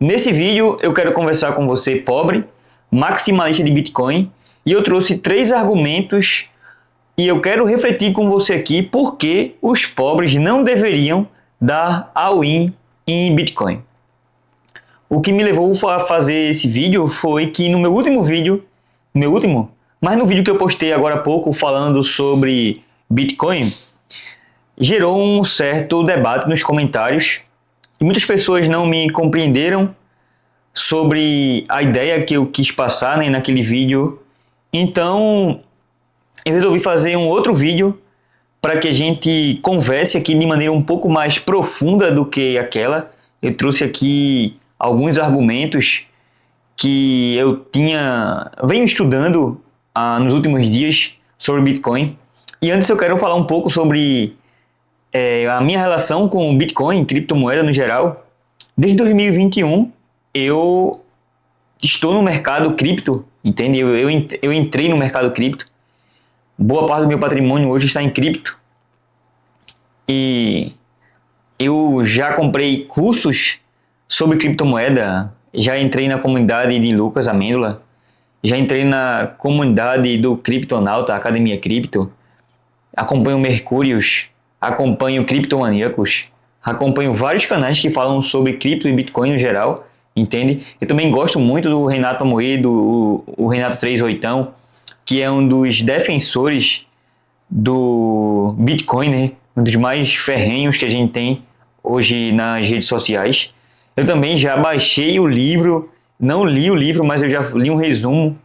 Nesse vídeo eu quero conversar com você, pobre, maximalista de Bitcoin, e eu trouxe 3 argumentos e eu quero refletir com você aqui por que os pobres não deveriam dar all-in em Bitcoin. O que me levou a fazer esse vídeo foi que no meu último vídeo, mas no vídeo que eu postei agora há pouco falando sobre Bitcoin, gerou um certo debate nos comentários e muitas pessoas não me compreenderam sobre a ideia que eu quis passar, né, naquele vídeo. Então eu resolvi fazer um outro vídeo para que a gente converse aqui de maneira um pouco mais profunda do que aquela. Eu trouxe aqui alguns argumentos que eu venho estudando nos últimos dias sobre Bitcoin. E antes eu quero falar um pouco sobre a minha relação com o Bitcoin, criptomoeda no geral. Desde 2021 eu estou no mercado cripto, entende? Eu entrei no mercado cripto. Boa parte do meu patrimônio hoje está em cripto. E eu já comprei cursos sobre criptomoeda, já entrei na comunidade de Lucas Amêndola, já entrei na comunidade do Criptonauta, Academia Cripto, acompanho Mercúrios, acompanho Criptomaníacos, acompanho vários canais que falam sobre cripto e Bitcoin no geral, entende? Eu também gosto muito do Renato Amoedo, o Renato 38, que é um dos defensores do Bitcoin, né? Um dos mais ferrenhos que a gente tem hoje nas redes sociais. Eu também já baixei o livro, não li o livro, mas eu já li um resumo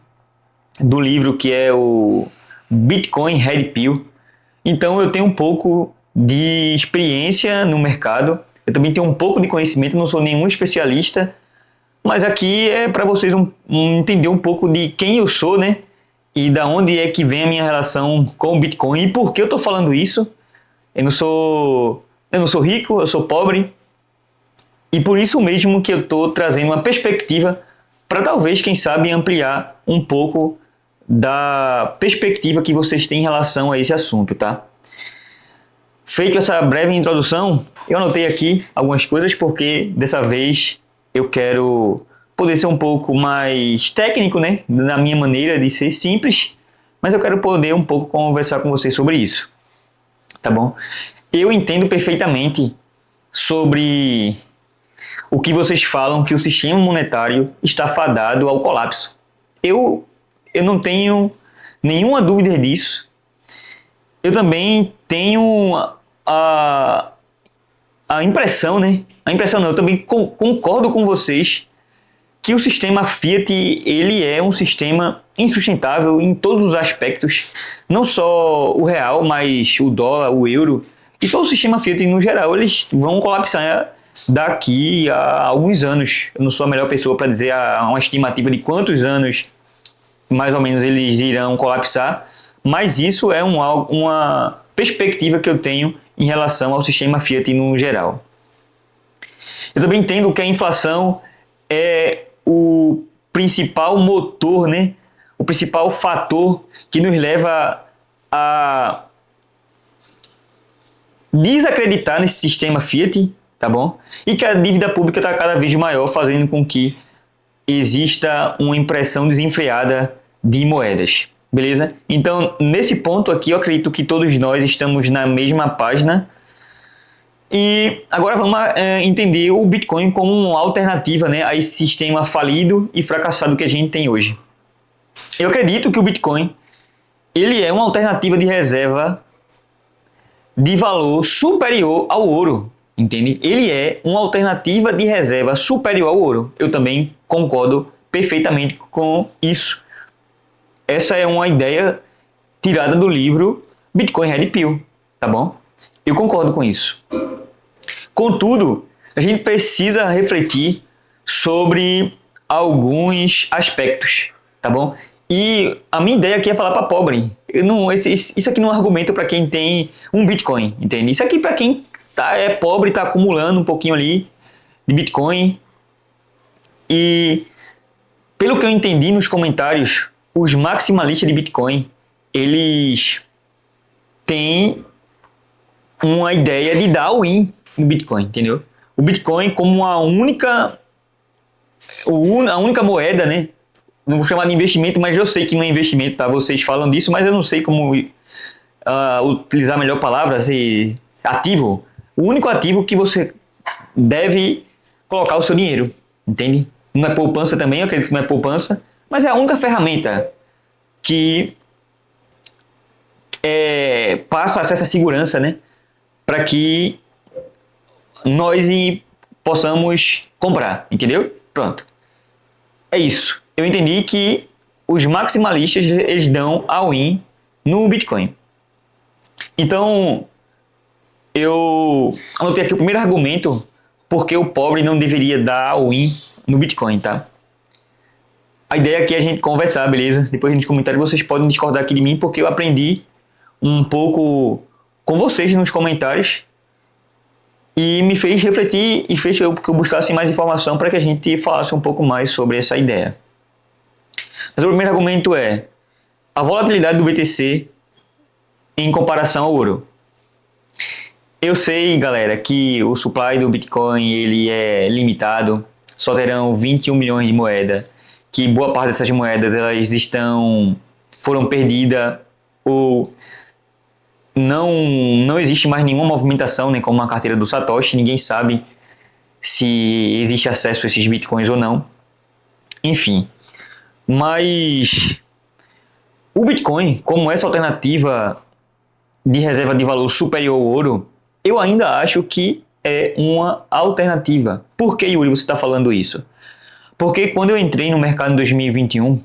do livro que é o Bitcoin Red Pill. Então eu tenho um pouco de experiência no mercado, eu também tenho um pouco de conhecimento, não sou nenhum especialista, mas aqui é para vocês entender um pouco de quem eu sou, né? E da onde é que vem a minha relação com o Bitcoin e por que eu estou falando isso. Eu não sou rico, eu sou pobre. E por isso mesmo que eu estou trazendo uma perspectiva para talvez, quem sabe, ampliar um pouco da perspectiva que vocês têm em relação a esse assunto, tá? Feito essa breve introdução, eu anotei aqui algumas coisas porque dessa vez eu quero poder ser um pouco mais técnico, né? Na minha maneira de ser simples, mas eu quero poder um pouco conversar com vocês sobre isso, tá bom? Eu entendo perfeitamente sobre o que vocês falam que o sistema monetário está fadado ao colapso. Eu não tenho nenhuma dúvida disso. Eu também tenho a impressão, né? A impressão não, eu também concordo com vocês que o sistema Fiat, ele é um sistema insustentável em todos os aspectos, não só o real, mas o dólar, o euro, e todo o sistema Fiat no geral, eles vão colapsar daqui a alguns anos. Eu não sou a melhor pessoa para dizer uma estimativa de quantos anos mais ou menos eles irão colapsar, mas isso é uma perspectiva que eu tenho em relação ao sistema Fiat no geral. Eu também entendo que a inflação é o principal motor, né? O principal fator que nos leva a desacreditar nesse sistema Fiat, tá bom? E que a dívida pública está cada vez maior, fazendo com que exista uma impressão desenfreada de moedas, beleza? Então, nesse ponto aqui, eu acredito que todos nós estamos na mesma página. E agora vamos entender o Bitcoin como uma alternativa, né, a esse sistema falido e fracassado que a gente tem hoje. Eu acredito que o Bitcoin ele é uma alternativa de reserva de valor superior ao ouro, entende? Ele é uma alternativa de reserva superior ao ouro. Eu também concordo perfeitamente com isso. Essa é uma ideia tirada do livro Bitcoin Red Pill, tá bom? Eu concordo com isso. Contudo, a gente precisa refletir sobre alguns aspectos, tá bom? E a minha ideia aqui é falar para pobre. Isso aqui não é um argumento para quem tem um Bitcoin, entende? Isso aqui para quem é pobre, está acumulando um pouquinho ali de Bitcoin. E pelo que eu entendi nos comentários, os maximalistas de Bitcoin, eles têm uma ideia de dar all-in no Bitcoin, entendeu? O Bitcoin como a única a única moeda, né? Não vou chamar de investimento, mas eu sei que não é investimento, tá? Vocês falam disso, mas eu não sei como utilizar a melhor palavra, assim, ativo. O único ativo que você deve colocar o seu dinheiro, entende? Não é poupança também, eu acredito que não é poupança, mas é a única ferramenta que passa essa segurança, né? Para que nós possamos comprar, entendeu? Pronto. É isso. Eu entendi que os maximalistas, eles dão all-in no Bitcoin. Então, eu anotei aqui o primeiro argumento porque o pobre não deveria dar all-in no Bitcoin, tá? A ideia aqui é a gente conversar, beleza? Depois nos comentários vocês podem discordar aqui de mim porque eu aprendi um pouco com vocês nos comentários e me fez refletir e fez que eu buscasse mais informação para que a gente falasse um pouco mais sobre essa ideia. Mas o primeiro argumento é a volatilidade do BTC em comparação ao ouro. Eu sei, galera, que o supply do Bitcoin ele é limitado, só terão 21 milhões de moedas, que boa parte dessas moedas elas foram perdidas ou não existe mais nenhuma movimentação, né, como a carteira do Satoshi, ninguém sabe se existe acesso a esses bitcoins ou não. Enfim, mas o Bitcoin, como essa alternativa de reserva de valor superior ao ouro, eu ainda acho que é uma alternativa. Por que, Yuri, você está falando isso? Porque quando eu entrei no mercado em 2021,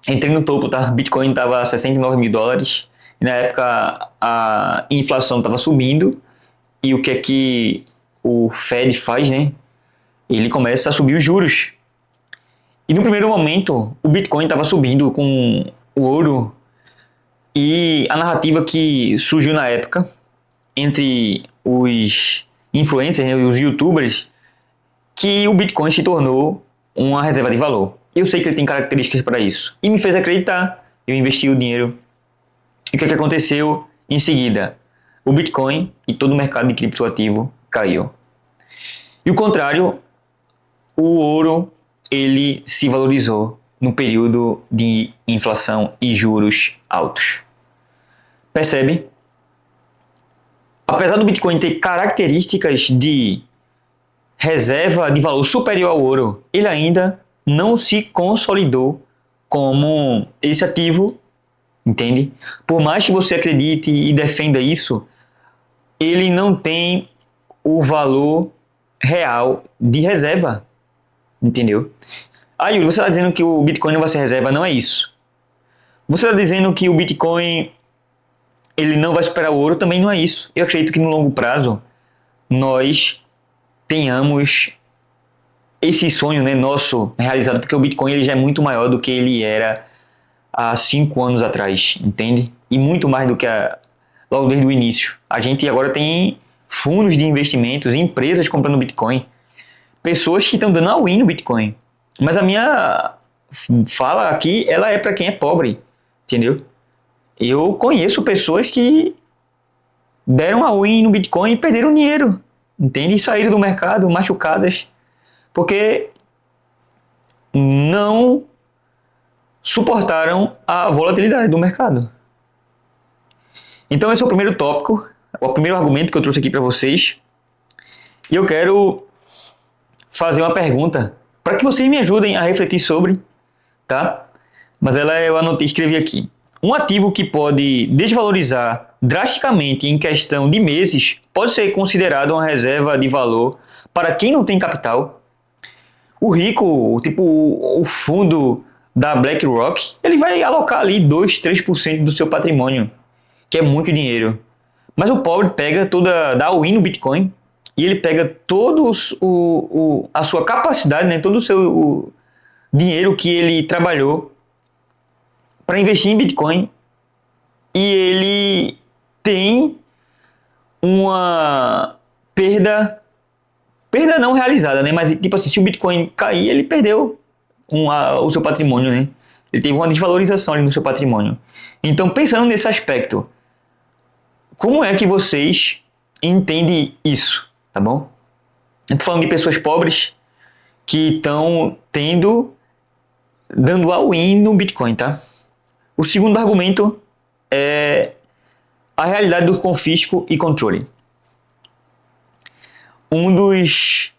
entrei no topo, tá? Bitcoin estava a 69 mil dólares. E na época a inflação estava subindo. E o que é que o Fed faz, né? Ele começa a subir os juros. E no primeiro momento, o Bitcoin estava subindo com o ouro. E a narrativa que surgiu na época entre os influencers, né, os youtubers, que o Bitcoin se tornou uma reserva de valor. Eu sei que ele tem características para isso. E me fez acreditar. Eu investi o dinheiro. E o que aconteceu em seguida? O Bitcoin e todo o mercado de criptoativo caiu. E o contrário, o ouro ele se valorizou no período de inflação e juros altos. Percebe? Apesar do Bitcoin ter características de reserva de valor superior ao ouro, ele ainda não se consolidou como esse ativo, entende? Por mais que você acredite e defenda isso, ele não tem o valor real de reserva, entendeu? Aí, você está dizendo que o Bitcoin não vai ser reserva, não é isso. Você está dizendo que o Bitcoin ele não vai superar o ouro, também não é isso. Eu acredito que no longo prazo nós tenhamos esse sonho, né, nosso realizado, porque o Bitcoin ele já é muito maior do que ele era há 5 anos atrás, entende? E muito mais do que logo desde o início. A gente agora tem fundos de investimentos, empresas comprando Bitcoin, pessoas que estão dando all-in no Bitcoin. Mas a minha fala aqui, ela é para quem é pobre, entendeu? Eu conheço pessoas que deram all-in no Bitcoin e perderam dinheiro, entende? E saíram do mercado machucadas, porque não suportaram a volatilidade do mercado. Então esse é o primeiro tópico, o primeiro argumento que eu trouxe aqui para vocês. E eu quero fazer uma pergunta para que vocês me ajudem a refletir sobre, tá? Mas eu anotei, escrevi aqui. Um ativo que pode desvalorizar drasticamente em questão de meses pode ser considerado uma reserva de valor para quem não tem capital. O rico, tipo o fundo da BlackRock, ele vai alocar ali 2, 3% do seu patrimônio, que é muito dinheiro. Mas o pobre dá all-in no Bitcoin e ele pega a sua capacidade, né, todo o seu dinheiro que ele trabalhou para investir em Bitcoin e ele tem uma perda não realizada, né? Mas tipo assim, se o Bitcoin cair, ele perdeu o seu patrimônio, né? Ele teve uma desvalorização ali no seu patrimônio. Então, pensando nesse aspecto, como é que vocês entendem isso, tá bom? Eu tô falando de pessoas pobres que estão dando all-in no Bitcoin, tá? O segundo argumento é a realidade do confisco e controle. Um dos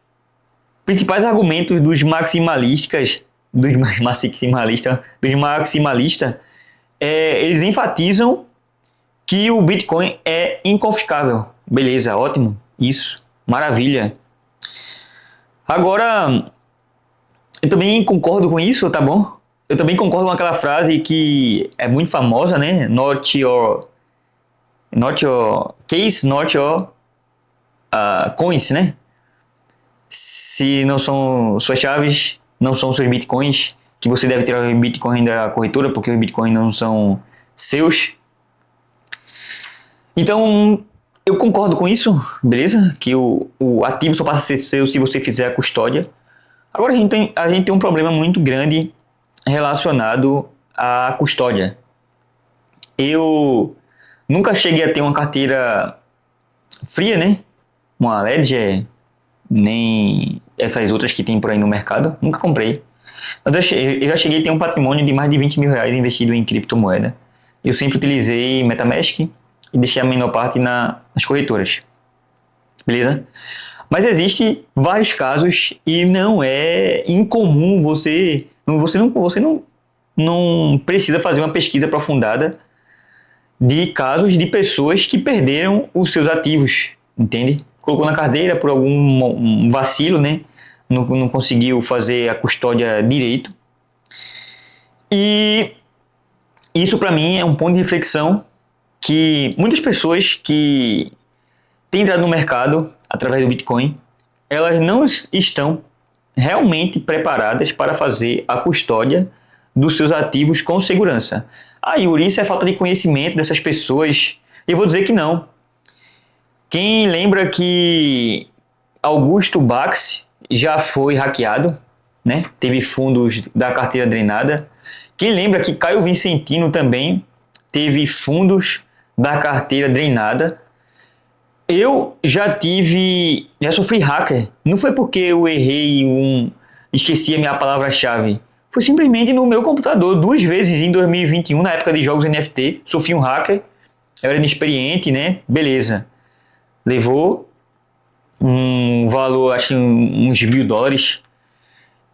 principais argumentos dos maximalistas, eles enfatizam que o Bitcoin é inconfiscável. Beleza, ótimo, isso, maravilha. Agora, eu também concordo com isso, tá bom? Eu também concordo com aquela frase que é muito famosa, né? Not your case, not your coins, né? Se não são suas chaves, não são seus bitcoins, que você deve tirar o bitcoin da corretora, porque os bitcoins não são seus. Então, eu concordo com isso, beleza? Que o ativo só passa a ser seu se você fizer a custódia. Agora a gente tem um problema muito grande relacionado à custódia. Eu nunca cheguei a ter uma carteira fria, né? Uma Ledger, nem essas outras que tem por aí no mercado. Nunca comprei. Mas eu já cheguei a ter um patrimônio de mais de 20 mil reais investido em criptomoeda. Eu sempre utilizei MetaMask e deixei a menor parte nas corretoras. Beleza? Mas existe vários casos e não é incomum você não precisa fazer uma pesquisa aprofundada de casos de pessoas que perderam os seus ativos, entende? Colocou na carteira por algum vacilo, né? Não conseguiu fazer a custódia direito. E isso para mim é um ponto de reflexão que muitas pessoas que têm entrado no mercado através do Bitcoin, elas não estão realmente preparadas para fazer a custódia dos seus ativos com segurança. Yuri, isso é falta de conhecimento dessas pessoas. Eu vou dizer que não. Quem lembra que Augusto Bax já foi hackeado, né? Teve fundos da carteira drenada. Quem lembra que Caio Vicentino também teve fundos da carteira drenada? Eu já sofri hacker. Não foi porque eu esqueci a minha palavra-chave. Foi simplesmente no meu computador. 2 vezes em 2021, na época de jogos NFT, sofri um hacker. Eu era inexperiente, né? Beleza. Levou um valor, acho que uns $1.000.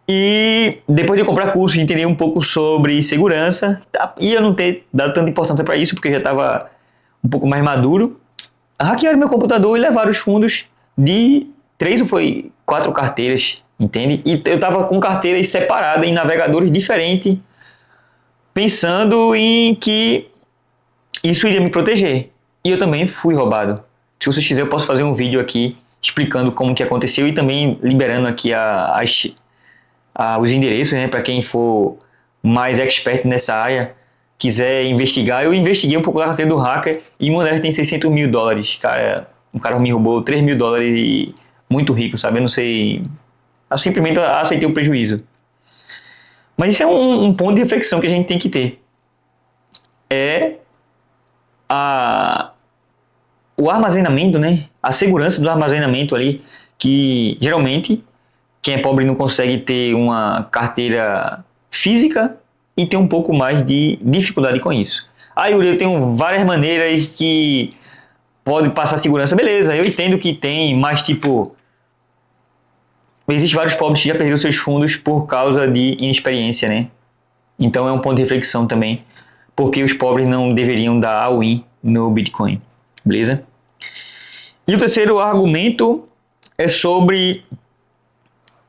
E depois de comprar curso e entender um pouco sobre segurança, e eu não ter dado tanta importância para isso, porque eu já estava um pouco mais maduro, hackearam meu computador e levaram os fundos de 3 ou 4 carteiras, entende? E eu estava com carteiras separadas em navegadores diferentes, pensando em que isso iria me proteger. E eu também fui roubado. Se vocês quiserem, eu posso fazer um vídeo aqui explicando como que aconteceu e também liberando aqui os endereços, né, para quem for mais expert nessa área, quiser investigar. Eu investiguei um pouco da carteira do hacker e uma delas tem $600 mil. Cara, um cara me roubou $3 mil e muito rico, sabe? Eu não sei. Eu simplesmente aceitei o prejuízo. Mas isso é um ponto de reflexão que a gente tem que ter. O armazenamento, né? A segurança do armazenamento ali, que geralmente quem é pobre não consegue ter uma carteira física e tem um pouco mais de dificuldade com isso. Yuri, eu tenho várias maneiras que pode passar segurança. Beleza, eu entendo que tem, mas tipo, existem vários pobres que já perderam seus fundos por causa de inexperiência, né? Então é um ponto de reflexão também, porque os pobres não deveriam dar all-in no Bitcoin, beleza? E o terceiro argumento é sobre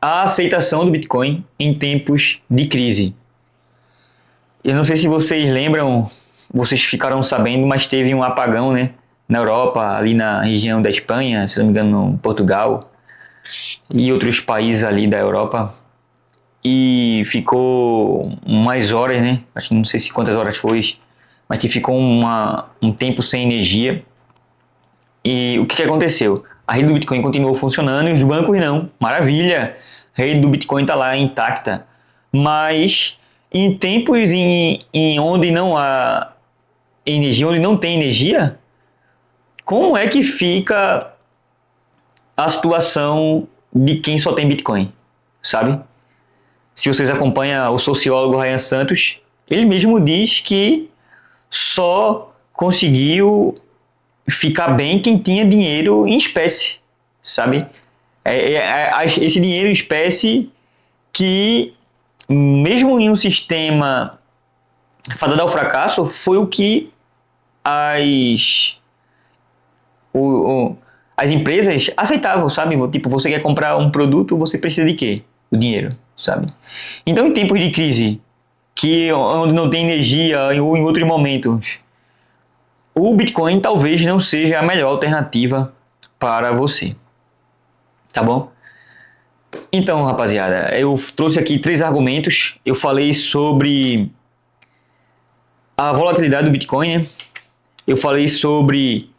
a aceitação do Bitcoin em tempos de crise. Eu não sei se vocês lembram, vocês ficaram sabendo, mas teve um apagão, né, na Europa, ali na região da Espanha, se não me engano, Portugal e outros países ali da Europa. E ficou umas horas, né, acho que não sei se quantas horas foi, mas que ficou um tempo sem energia. E o que aconteceu? A rede do Bitcoin continuou funcionando e os bancos não. Maravilha! A rede do Bitcoin está lá intacta. Mas em tempos em onde não há energia, onde não tem energia, como é que fica a situação de quem só tem Bitcoin? sabe? Se vocês acompanham o sociólogo Ryan Santos, ele mesmo diz que só conseguiu ficar bem quem tinha dinheiro em espécie, sabe? Esse dinheiro em espécie que, mesmo em um sistema fadado ao fracasso, foi o que as empresas aceitavam, sabe? Tipo, você quer comprar um produto, você precisa de quê? O dinheiro, sabe? Então, em tempos de crise, onde não tem energia ou em outros momentos, o Bitcoin talvez não seja a melhor alternativa para você, tá bom? Então, rapaziada, eu trouxe aqui 3 argumentos. Eu falei sobre a volatilidade do Bitcoin, né? Eu falei sobre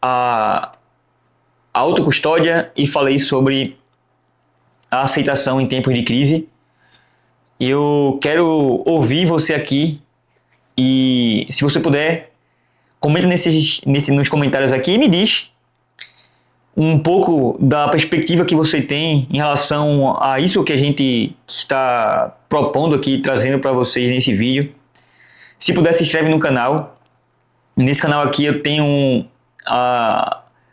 a autocustódia e falei sobre a aceitação em tempos de crise. Eu quero ouvir você aqui e, se você puder, comenta nos comentários aqui e me diz um pouco da perspectiva que você tem em relação a isso que a gente está propondo aqui, trazendo para vocês nesse vídeo. Se puder, se inscreve no canal. Nesse canal aqui eu tenho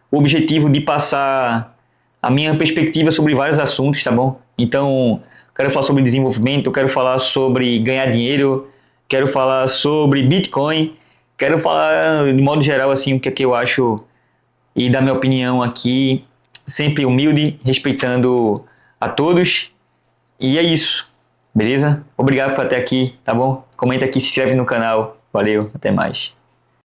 o objetivo de passar a minha perspectiva sobre vários assuntos, tá bom? Então, quero falar sobre desenvolvimento, quero falar sobre ganhar dinheiro, quero falar sobre Bitcoin, quero falar de modo geral assim o que é que eu acho e dar minha opinião aqui, sempre humilde, respeitando a todos. E é isso, beleza? Obrigado por estar até aqui, tá bom? Comenta aqui, se inscreve no canal. Valeu, até mais.